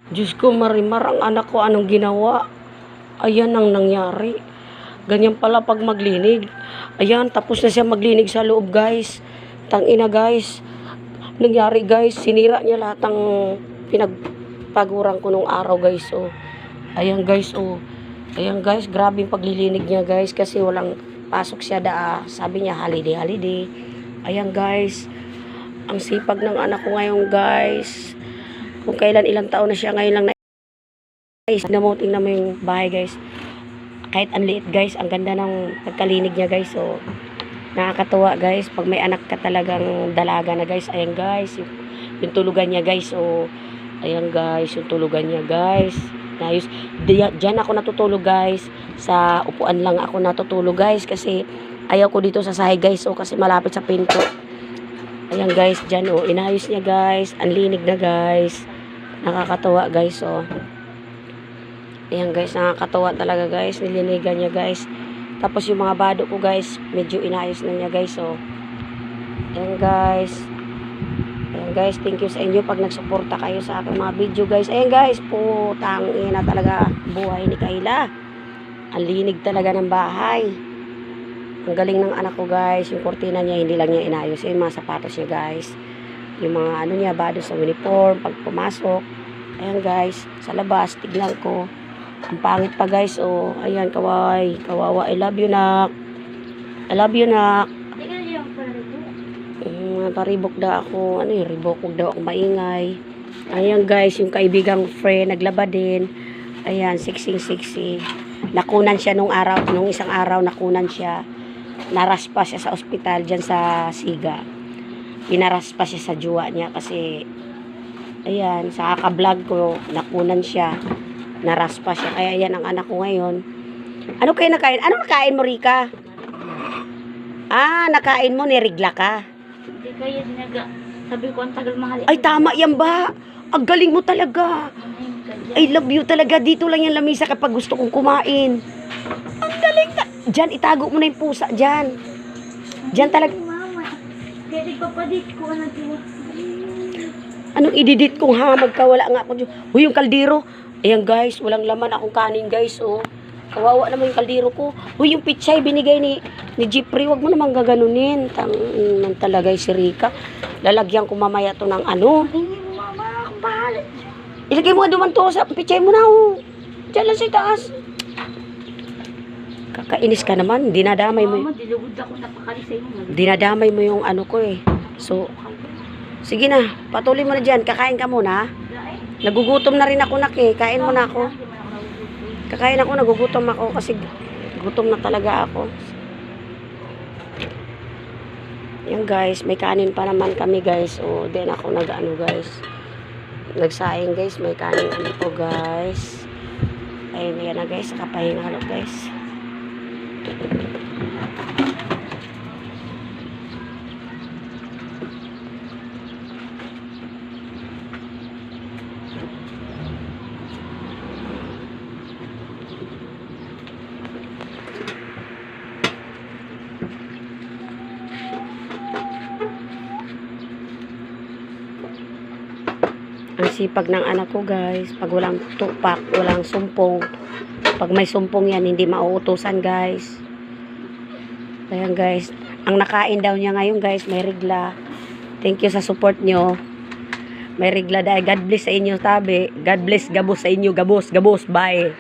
Diyos ko, Marimar, ang anak ko, anong ginawa? Ayan ang nangyari. Ganyan pala pag maglinig. Ayan, tapos na siya maglinig sa loob, guys. Tangina, guys. Nangyari, guys, sinira niya lahat ng pinagpaguran ko nung araw, guys. Oh. Ayan, guys, oh. Ayan, guys, grabe yung paglilinig niya, guys, kasi walang pasok siya sabi niya, holiday, holiday. Ayan, guys. Ang sipag ng anak ko ngayon, guys. Kung kailan ilang taon na siya, ngayon lang na guys, tingnan mo yung bahay, guys. Kahit ang liit, guys, ang ganda ng pagkalinig niya, guys. So, nakakatuwa, guys, pag may anak ka talagang dalaga na, guys. Ayan, guys, yung tulugan niya, guys. So, ayan, guys, yung tulugan niya, guys. Nayos. Diyan ako natutulog, guys. Sa upuan lang ako natutulog, guys, kasi ayaw ko dito sa sahig, guys. So, kasi malapit sa pinto. Ayan, guys, dyan, oh, inayos niya, guys. Ang linig na, guys. Nakakatuwa, guys, oh. Ayan, guys, nakakatuwa talaga, guys. Nilinigan niya, guys. Tapos yung mga bado ko, guys, medyo inayos na niya, guys, oh. Ayan, guys. Ayan, guys, thank you sa inyo pag nagsuporta kayo sa aking mga video, guys. Ayan, guys, putang ina talaga buhay ni Kayla. Ang linig talaga ng bahay. Ang galing ng anak ko, guys. Yung kortina niya, hindi lang niya inayos. Yung mga sapatos niya, guys. Yung mga ano niya, bado sa uniform, pag pumasok. Ayan, guys, sa labas, tignan ko. Ang pangit pa, guys, oh. Ayan, kaway. Kawawa. I love you, nak. I love you, nak. Paribok na ako. Ano yung ribok? Huwag daw ako maingay. Ayan, guys, yung kaibigang friend, naglaba din. Ayan, sexy. Nakunan siya nung isang araw, nakunan siya. Naraspa siya sa ospital dyan sa Siga. Pinaraspa siya sa juwa niya kasi, ayan, sa kaka-vlog ko, nakunan siya. Naraspa siya. Kaya yan ang anak ko ngayon. Ano kayo nakain? Ano nakain mo, Rika? Ah, nakain mo, nirigla ka. Hindi kaya sabi ko, ang tagal mahal. Ay, tama yan ba? Ang galing mo talaga. I love you talaga. Dito lang yung lamisa kapag gusto kong kumain. Ang galing na. Diyan, itago mo na yung pusa. Diyan. Diyan talaga. Mama, kaya nagpapadit ko. Anong ididit kong ha? Magkawala nga ako. Huy, yung kaldero. Ayan, guys, walang laman akong kanin, guys, oh. Kawawa naman yung kaldero ko. Huy, yung pichay binigay ni Jeffrey, wag mo naman gaganunin. Tangan talaga si Rika. Lalagyan ko mamaya to ng ano. Hindi mo, mama, akong bahala. Ilagay mo nga duman to sa pichay mo na, oh. Diyan lang sa taas. Kakainis ka naman, dinadamay mo. Mama, dilugod ako, napakali sa inyo. Dinadamay mo yung ano ko, eh. So, sige na, patuloy mo na dyan. Kakain ka muna, ha? Nagugutom na rin ako, nak, eh. Kain mo na ako. Kakain ako, nagugutom ako kasi gutom na talaga ako. Yan, guys, may kanin pa naman kami, guys. O, then ako nag-ano, guys. Nagsaing, guys. May kanin ano po, guys. Ayun, yan na, guys. Nakapahinga halo, guys. Ang sipag ng anak ko, guys. Pag walang tupak, walang sumpong. Pag may sumpong yan, hindi mauutusan, guys. Ayan, guys. Ang nakain daw niya ngayon, guys, may regla. Thank you sa support nyo. May regla dahil. God bless sa inyo, tabi. God bless, gabos sa inyo, gabos. Bye.